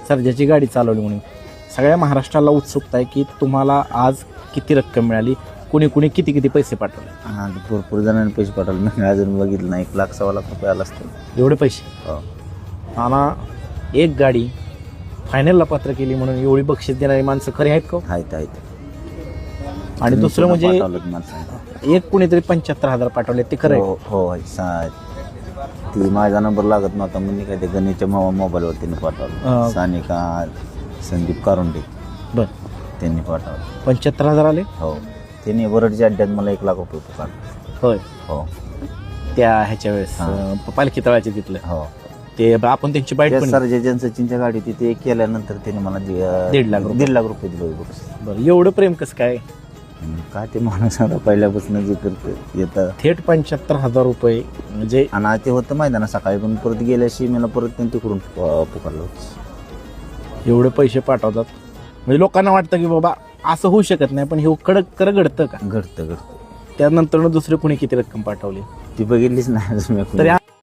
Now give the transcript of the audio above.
सर्जाची गाडी चालवली म्हणून सगळ्या महाराष्ट्राला उत्सुकता आहे की तुम्हाला आज किती रक्कम मिळाली, कुणी कुणी किती किती पैसे पाठवले? हां भरपूर जणांनी पैसे पाठवले. मी अजून बघितलं नाही. 1 लाख 1.25 लाख रुपये आला असतं. एवढे पैसे? हो. आणि एक गाडी फायनलला पात्र केली म्हणून एवढी बक्षीस देणारी माणसं खरी आहेत का? आहेत. आणि दुसरं म्हणजे पाठवलं माणसाने. एक कुणीतरी 75,000 पाठवले, ते खरं आहे? हो. ती माझा नंबर लागत नव्हता म्हणजे काय ते गणेशच्या मोबाईलवरती पाठवलं. सानिका संदीप कारुंडे बर, त्यांनी पाठवलं. 75,000 आले? हो. त्यांनी वरडच्या अड्ड्यात मला 1 लाख रुपये पाठवले. होय. हो. त्या ह्याच्या वेळेस पालखी तळाचे तिथलं. हो. ते आपण त्यांची बाईट पण सरजेजन सचिनच्या गाडी तिथे केल्यानंतर त्याने मला 1.5 लाख रुपये दिले. बरं, एवढं प्रेम कसं काय? काय ते माणूस आता पहिल्यापासून जे करतं येतं थेट 75,000 रुपये म्हणजे. आणि ते होतं माहिती ना सकाळी पण परत गेल्याशी मला परत त्यांनी तिकडून पुकारलं होतं. एवढे पैसे पाठवतात म्हणजे लोकांना वाटतं की बाबा असं होऊ शकत नाही, पण हे खरं घडतं का? घडतं. त्यानंतर दुसरे कुणी किती रक्कम पाठवली ती बघितलीच नाही. तरी